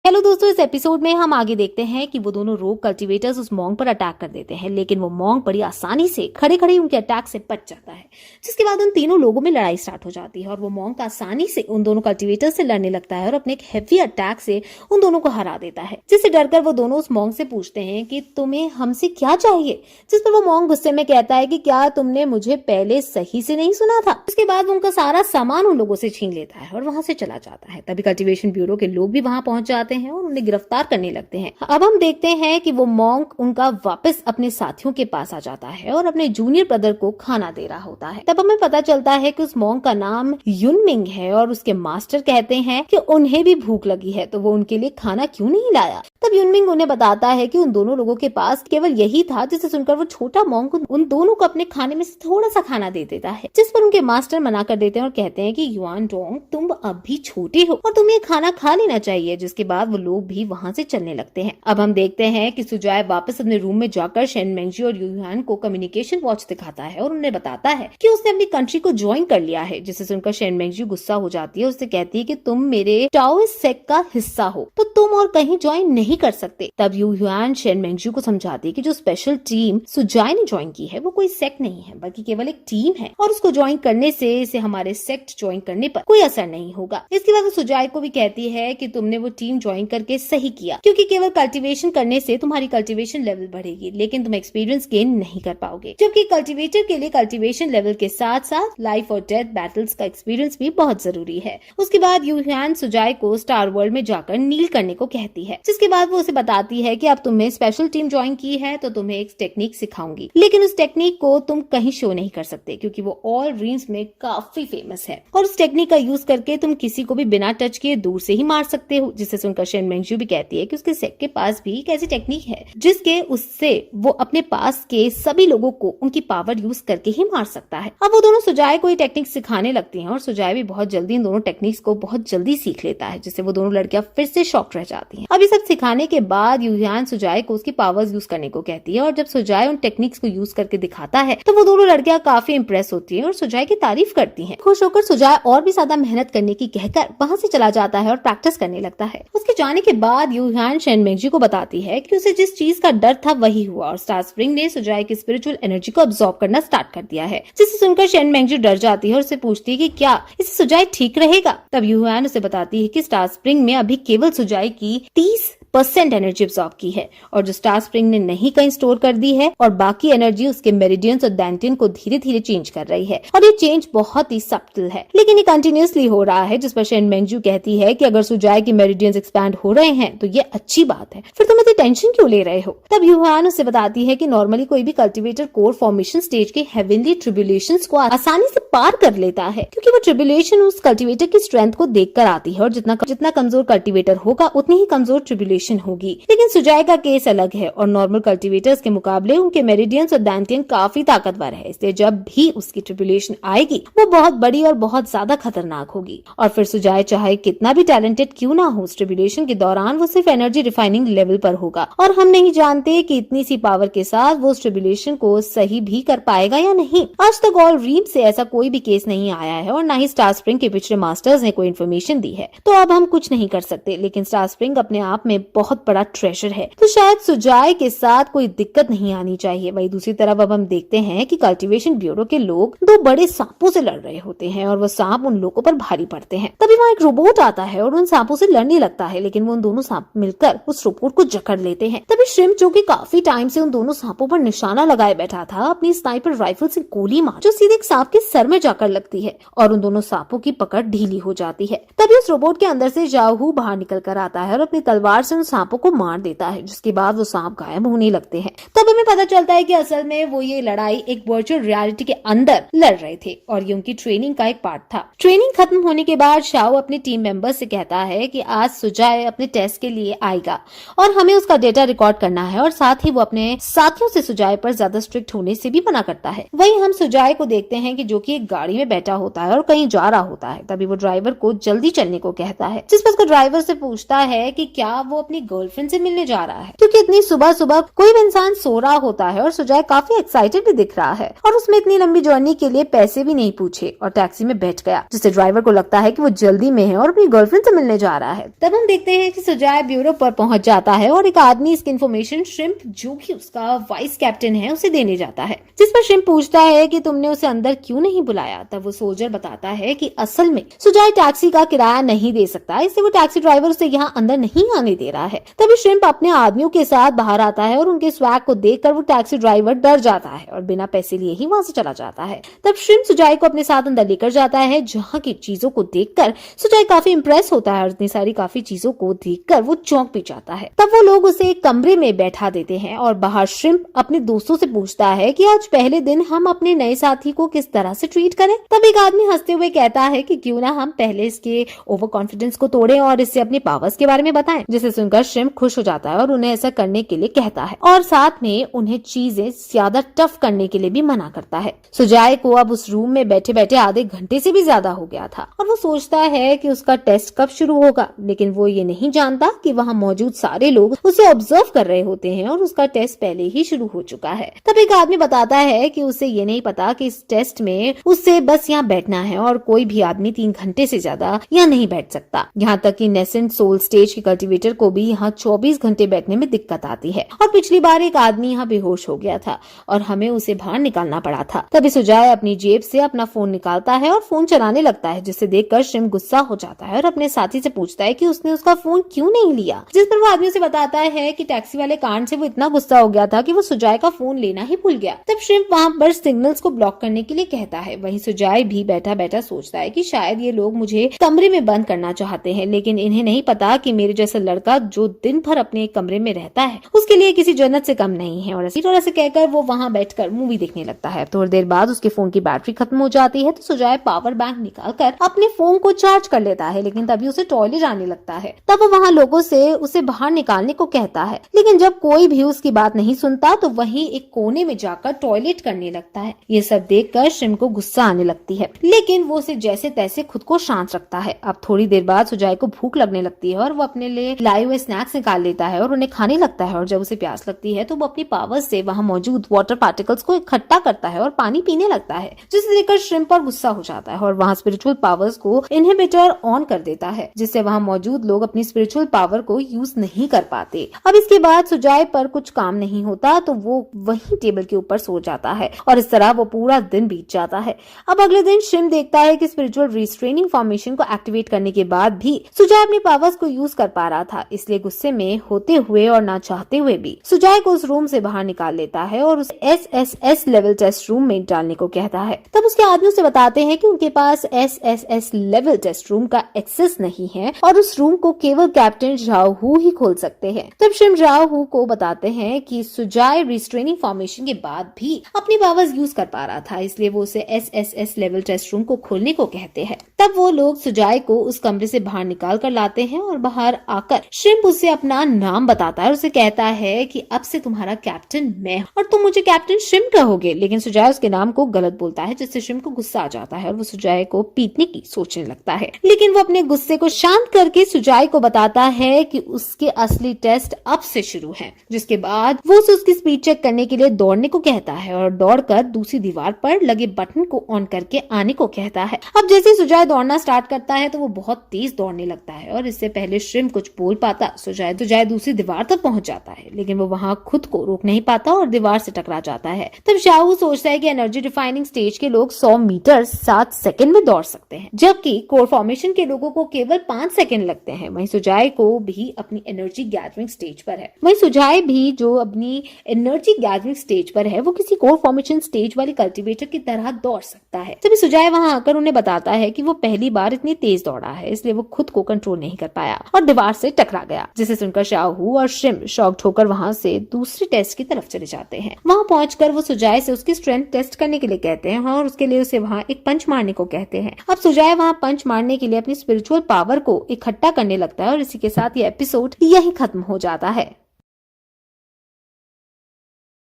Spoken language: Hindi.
हेलो दोस्तों, इस एपिसोड में हम आगे देखते हैं कि वो दोनों रोग कल्टीवेटर्स उस मॉन्ग पर अटैक कर देते हैं, लेकिन वो मॉन्ग बड़ी आसानी से खड़े खड़े उनके अटैक से बच जाता है, जिसके बाद उन तीनों लोगों में लड़ाई स्टार्ट हो जाती है और वो मॉन्ग आसानी से उन दोनों कल्टीवेटर्स से लड़ने लगता है और अपने एक हेवी अटैक से उन दोनों को हरा देता है। जिससे डरकर वो दोनों उस मॉन्ग से पूछते हैं कि तुम्हें हमसे क्या चाहिए, जिस पर वो मॉन्ग गुस्से में कहता है कि क्या तुमने मुझे पहले सही से नहीं सुना था। उसके बाद वो उनका सारा सामान उन लोगों से छीन लेता है और वहां से चला जाता है। तभी कल्टीवेशन ब्यूरो के लोग भी वहां पहुंच जाते हैं और उन्हें गिरफ्तार करने लगते हैं। अब हम देखते हैं कि वो मॉन्क उनका वापस अपने साथियों के पास आ जाता है और अपने जूनियर ब्रदर को खाना दे रहा होता है। तब हमें पता चलता है कि उस मॉन्क का नाम युनमिंग है और उसके मास्टर कहते हैं कि उन्हें भी भूख लगी है, तो वो उनके लिए खाना क्यों नहीं लाया। तब युनमिंग उन्हें बताता है कि उन दोनों लोगों के पास केवल यही था, जिसे सुनकर वो छोटा मॉन्क उन दोनों को अपने खाने में से थोड़ा सा खाना दे देता है, जिस पर उनके मास्टर मना कर देते हैं और कहते हैं कि युआन डोंग, तुम अब भी छोटे हो और तुम्हें खाना खा लेना चाहिए। जिसके बाद वो लोग भी वहां से चलने लगते हैं। अब हम देखते हैं कि सुजाय वापस अपने रूम में जाकर शेन मेंगजी और यूहान को कम्युनिकेशन वॉच दिखाता है और उन्हें बताता है कि उसने अपनी कंट्री को ज्वाइन कर लिया है। जिसे सुनकर शेन मेंगजी गुस्सा हो जाती है, उससे कहती है कि तुम मेरे टाओइस्ट सेक्ट का हिस्सा हो, तो तुम और कहीं ज्वाइन नहीं कर सकते। तब यूहान शेन मेंगजी को समझाती है कि जो स्पेशल टीम सुजाय ने ज्वाइन की है वो कोई सेक्ट नहीं है, बल्कि केवल एक टीम है और उसको ज्वाइन करने से इसे हमारे सेक्ट ज्वाइन करने पर कोई असर नहीं होगा। इसके बाद वो सुजाय को भी कहती है कि तुमने वो टीम ज्वाइन करके सही किया, क्योंकि केवल कल्टीवेशन करने से तुम्हारी कल्टीवेशन लेवल बढ़ेगी, लेकिन तुम एक्सपीरियंस गेन नहीं कर पाओगे। जबकि कल्टीवेटर के लिए कल्टीवेशन लेवल के साथ साथ लाइफ और डेथ बैटल्स का एक्सपीरियंस भी बहुत जरूरी है। उसके बाद यूहान सुजाय को स्टार वर्ल्ड में जाकर नील करने को कहती है, जिसके बाद वो उसे बताती है कि अब तुम्हें स्पेशल टीम ज्वाइन की है तो तुम्हें एक टेक्निक सिखाऊंगी, लेकिन उस टेक्निक को तुम कहीं शो नहीं कर सकते, क्योंकि वो ऑल ड्रीम्स में काफी फेमस है और उस टेक्निक का यूज करके तुम किसी को भी बिना टच किए दूर से ही मार सकते हो। जिससे सुनकर शेन मेंगजी भी कहती है कि उसके सेक्ट के पास भी एक ऐसी टेक्निक है जिसके उससे वो अपने पास के सभी लोगों को उनकी पावर यूज करके ही मार सकता है। अब वो दोनों सुजाय को ये टेक्निक सिखाने लगती हैं और सुजाय भी बहुत जल्दी इन दोनों टेक्निक्स को बहुत जल्दी सीख लेता है, जिससे वो दोनों लड़कियां फिर से शॉक रह जाती हैं। अब ये सब सिखाने के बाद यूहान सुजाय को उसकी पावर्स यूज करने को कहती है और जब सुजाय उन टेक्निक्स को यूज करके दिखाता है तो वो दोनों लड़कियां काफी इंप्रेस होती हैं और सुजाय की तारीफ करती हैं। खुश होकर सुजाय और भी ज्यादा मेहनत करने की कहकर वहां से चला जाता है और प्रैक्टिस करने लगता है। उसके जाने के बाद यूहान शेन मेंगजी को बताती है कि उसे जिस चीज का डर था वही हुआ और स्टार स्प्रिंग ने सुजाय की स्पिरिचुअल एनर्जी को अब्सॉर्ब करना स्टार्ट कर दिया है। जिसे सुनकर शेन मेंगजी डर जाती है और उससे पूछती है कि क्या इससे सुजाय ठीक रहेगा। तब यूहान उसे बताती है कि स्टार स्प्रिंग में अभी केवल सुजाय की 30% एनर्जी अब्सॉर्ब की है और जो स्टार स्प्रिंग ने नहीं कहीं स्टोर कर दी है, और बाकी एनर्जी उसके मेरिडियंस और दैंटियन को धीरे धीरे चेंज कर रही है और ये चेंज बहुत ही सब्टिल है, लेकिन ये कंटिन्यूअसली हो रहा है। जिस पर शेन मेंगजी कहती है कि अगर सुजाय की मेरिडियंस एक्सपैंड हो रहे हैं तो ये अच्छी बात है, फिर तुम इतनी टेंशन क्यों ले रहे हो। तब यूहान उसे बताती है कि नॉर्मली कोई भी कल्टीवेटर कोर फॉर्मेशन स्टेज के हेवनली ट्रिब्यूलेशंस को आसानी से पार कर लेता है, क्योंकि वो ट्रिब्यूलेशन उस कल्टीवेटर की स्ट्रेंथ को देखकर आती है और जितना कमजोर कल्टीवेटर होगा उतनी ही कमजोर ट्रिब्यूलेशन होगी। लेकिन सुजाय का केस अलग है और नॉर्मल कल्टीवेटर्स के मुकाबले उनके मेरिडियंस और दैंटियन काफी ताकतवर है, इसलिए जब भी उसकी ट्रिब्यूलेशन आएगी वो बहुत बड़ी और बहुत ज्यादा खतरनाक होगी। और फिर सुजाय चाहे कितना भी टैलेंटेड क्यों ना हो, उस ट्रिब्यूलेशन के दौरान वो सिर्फ एनर्जी रिफाइनिंग लेवल पर होगा और हम नहीं जानते कि इतनी सी पावर के साथ वो उस ट्रिब्यूलेशन को सही भी कर पाएगा या नहीं। आज तक ऑल ड्रीम से ऐसा कोई भी केस नहीं आया है और ना ही स्टार स्प्रिंग के पिछले मास्टर्स ने कोई इन्फॉर्मेशन दी है, तो अब हम कुछ नहीं कर सकते। लेकिन स्टार स्प्रिंग अपने आप में बहुत बड़ा ट्रेजर है, तो शायद सुजाय के साथ कोई दिक्कत नहीं आनी चाहिए। वही दूसरी तरफ अब हम देखते हैं कि कल्टीवेशन ब्यूरो के लोग दो बड़े सांपों से लड़ रहे होते हैं और वो सांप उन लोगों पर भारी पड़ते हैं। तभी वहाँ एक रोबोट आता है और उन सांपों से लड़ने लगता है, लेकिन वो उन दोनों सांप मिलकर उस रोबोट को जकड़ लेते हैं। तभी श्रिम्प, जो कि काफी टाइम से उन दोनों सांपों पर निशाना लगाए बैठा था, अपनी स्नाइपर राइफल से गोली मार जो सीधे एक सांप के सर में जाकर लगती है और उन दोनों सांपों की पकड़ ढीली हो जाती है। तभी उस रोबोट के अंदर से जाहू बाहर निकल कर आता है और अपनी तलवार से उन सांपों को मार देता है, जिसके बाद वो सांप गायब होने लगते हैं। तब हमें पता चलता है कि असल में वो ये लड़ाई एक वर्चुअल रियलिटी के अंदर लड़ रहे थे और ये उनकी ट्रेनिंग का एक पार्ट था। ट्रेनिंग खत्म होने के बाद शाओ अपने टीम मेंबर से कहता है कि आज सुजाय अपने टेस्ट के लिए आएगा और हमें उसका डेटा रिकॉर्ड करना है, और साथ ही वो अपने साथियों से सुजाय पर ज्यादा स्ट्रिक्ट होने से भी मना करता है। वहीं हम सुजाय को देखते हैं कि जो कि एक गाड़ी में बैठा होता है और कहीं जा रहा होता है। तभी वो ड्राइवर को जल्दी चलने को कहता है, जिस पर उसको ड्राइवर से पूछता है कि क्या वो अपनी गर्लफ्रेंड से मिलने जा रहा है, क्योंकि इतनी सुबह सुबह कोई भी इंसान सो रहा होता है और सुजाय काफी एक्साइटेड भी दिख रहा है और उसमें इतनी लंबी जर्नी के लिए पैसे भी नहीं पूछे और टैक्सी में बैठ गया, जिससे ड्राइवर को लगता है कि वो जल्दी में है और अपनी गर्लफ्रेंड से मिलने जा रहा है। तब हम देखते हैं कि सुजाय ब्यूरो पर पहुंच जाता है और एक आदमी इसकी इन्फॉर्मेशन श्रिम्प, जो कि उसका वाइस कैप्टन है, उसे देने जाता है, जिस पर श्रिम्प पूछता है कि तुमने उसे अंदर क्यों नहीं बुलाया। तब वो सोल्जर बताता है कि असल में सुजाय टैक्सी का किराया नहीं दे सकता, इसलिए वो टैक्सी ड्राइवर उसे यहाँ अंदर नहीं आने दे रहा है। तभी श्रिम्प अपने आदमियों के साथ बाहर आता है और उनके स्वैग को देखकर वो टैक्सी ड्राइवर डर जाता है और बिना पैसे लिए ही वहां से चला जाता है। तब श्रिम्प सुजाय को अपने साथ अंदर लेकर जाता है, जहाँ की चीजों को देखकर सुजाय काफी इंप्रेस होता है और इतनी सारी काफी चीजों को देखकर वो चौंक भी जाता है। तब वो लोग उसे एक कमरे में बैठा देते हैं और बाहर श्रिम्प अपने दोस्तों से पूछता है कि आज पहले दिन हम अपने नए साथी को किस तरह से ट्रीट करें। तब एक आदमी हंसते हुए कहता है कि क्यों ना हम पहले इसके ओवर कॉन्फिडेंस को तोड़ें और इससे अपने पावर्स के बारे में बताएं। जिसे सुनकर श्रिम्प खुश हो जाता है और उन्हें ऐसा करने के लिए कहता है और साथ में उन्हें चीजें ज्यादा टफ करने के लिए भी मना करता है। सुजाय को अब उस रूम में बैठे बैठे आधे घंटे से भी ज्यादा हो गया था और वो सोचता है कि उसका टेस्ट कब शुरू होगा, लेकिन वो ये नहीं जानता कि वहाँ मौजूद सारे लोग उसे ऑब्जर्व कर रहे होते हैं और उसका टेस्ट पहले ही शुरू हो चुका है। तब एक आदमी बताता है कि उसे ये नहीं पता कि इस टेस्ट में उससे बस यहाँ बैठना है और कोई भी आदमी 3 घंटे से ज्यादा यहाँ नहीं बैठ सकता। यहाँ तक कि नेसेंट सोल स्टेज के कल्टीवेटर को भी यहाँ 24 घंटे बैठने में दिक्कत आती है और पिछली बार एक आदमी यहाँ बेहोश हो गया था और हमें उसे बाहर निकालना पड़ा था। तभी सुजाय अपनी जेब से अपना फोन निकालता है और फोन चलाने लगता है, जिसे देखकर श्रिम्प गुस्सा हो जाता है और अपने साथी से पूछता है कि उसने उसका फोन क्यों नहीं लिया। जिस पर वो आदमी से बताता है कि टैक्सी वाले कांड से वो इतना गुस्सा हो गया था कि वो सुजाय का फोन लेना ही भूल गया। तब श्रिम्प वहाँ पर सिग्नल्स को ब्लॉक करने के लिए कहता है। वहीं सुजाय भी बैठा बैठा सोचता है कि शायद ये लोग मुझे कमरे में बंद करना चाहते हैं, लेकिन इन्हें नहीं पता कि मेरे जैसा लड़का जो दिन भर अपने कमरे में रहता है उसके लिए किसी जन्नत से कम नहीं है। और इसी तरह से कहकर वो वहाँ बैठकर मूवी देखने लगता है। थोड़ी देर बाद उसके फोन की बैटरी खत्म हो जाती है तो सुजाय पावर बैंक निकालकर अपने फोन को चार्ज कर लेता है, लेकिन तभी उसे टॉयलेट आने लगता है। तब वो वहाँ लोगों से उसे बाहर निकालने को कहता है, लेकिन जब कोई भी उसकी बात नहीं सुनता तो वहीं एक कोने में जाकर टॉयलेट करने लगता है। ये सब देखकर श्रिम्प को गुस्सा आने लगती है, लेकिन वो उसे जैसे तैसे खुद को शांत रखता है। अब थोड़ी देर बाद सुजाय को भूख लगने लगती है और वो अपने लिए लाए हुए स्नैक्स निकाल लेता है और उन्हें खाने लगता है। और जब उसे प्यास लगती है तो वो अपनी पावर्स से वहाँ मौजूद वाटर पार्टिकल्स को इकट्ठा करता है और पानी पीने लगता है, जिसे देखकर श्रिम्प पर गुस्सा हो जाता है और वहाँ स्पिरिचुअल पावर्स को इनहिबिटर ऑन कर देता है, जिससे वहाँ मौजूद लोग अपनी स्पिरिचुअल पावर को यूज नहीं कर पाते। अब इसके बाद सुजाय पर कुछ काम नहीं होता तो वो वहीं टेबल के ऊपर सो जाता है और इस तरह वो पूरा दिन बीत जाता है। अब अगले दिन श्रिम्प देखता है कि स्पिरिचुअल रिस्ट्रेनिंग फॉर्मेशन को एक्टिवेट करने के बाद भी सुजाय अपनी पावर्स को यूज कर पा रहा था, इसलिए गुस्से में होते हुए और ना चाहते हुए भी सुजाय को उस रूम से बाहर निकाल लेता है और उस SSS लेवल टेस्ट रूम में डालने को कहता है। तब उसके आदमी उसे बताते हैं कि उनके पास SSS लेवल टेस्ट रूम का एक्सेस नहीं है और उस रूम को केवल कैप्टन झाओ हू ही खोल सकते हैं। तब श्रिम्प झाओ हू को बताते हैं कि सुजाय रिस्ट्रेनिंग फॉर्मेशन के बाद भी अपनी पावर्स यूज कर पा रहा था, इसलिए वो उसे SSS लेवल टेस्ट रूम को खोलने को कहते हैं। तब वो लोग सुजाय को उस कमरे से बाहर निकाल कर लाते हैं और बाहर आकर श्रिम्प उसे अपना नाम बताता है और उसे कहता है कि अब से तुम्हारा कैप्टन मैं और तुम मुझे कैप्टन श्रिम्प कहोगे। लेकिन सुजाय उसके नाम को गलत बोलता है, जिससे श्रिम्प को गुस्सा आ जाता है और वो सुजाय को पीटने की सोचने लगता है। लेकिन वो अपने गुस्से को शांत करके सुजाय को बताता है कि उसके असली टेस्ट अब से शुरू है, जिसके बाद वो उसे उसकी स्पीड चेक करने के लिए दौड़ने को कहता है और दौड़कर दूसरी दीवार पर लगे बटन को ऑन करके आने को कहता है। अब जैसे सुजाय दौड़ना स्टार्ट करता है तो वो बहुत तेज दौड़ने लगता है और इससे पहले श्रिम्प कुछ बोल पाता सुजाय दूसरी दीवार तक पहुंच जाता है, लेकिन वो वहाँ खुद को रोक नहीं पाता और दीवार से टकरा जाता है। तब शाहू सोचता है कि एनर्जी डिफाइनिंग स्टेज के लोग 100 मीटर 7 सेकंड में दौड़ सकते हैं, जबकि कोर फॉर्मेशन के लोगों को केवल 5 सेकंड लगते हैं। वहीं सुजाय को भी अपनी एनर्जी गैदरिंग स्टेज पर है। वहीं सुजाय भी जो अपनी एनर्जी गैदरिंग स्टेज पर है वो किसी कोर फॉर्मेशन स्टेज वाले कल्टीवेटर की तरह दौड़ सकता है। तभी सुजाय वहां आकर उन्हें बताता है कि वो पहली बार इतनी तेज दौड़ा है, इसलिए वो खुद को कंट्रोल नहीं कर पाया और दीवार से टकरा गया, जिसे सुनकर शाहू और श्रिम्प शॉक्ड होकर वहां से दूसरे टेस्ट की तरफ चले जाते हैं। वहां पहुंचकर वो सुजाय से उसकी स्ट्रेंथ टेस्ट करने के लिए कहते हैं और उसके लिए उसे वहां एक पंच मारने को कहते हैं। अब सुजाय वहां पंच मारने के लिए अपनी स्पिरिचुअल पावर को इकट्ठा करने लगता है और इसी के साथ ये एपिसोड यही खत्म हो जाता है।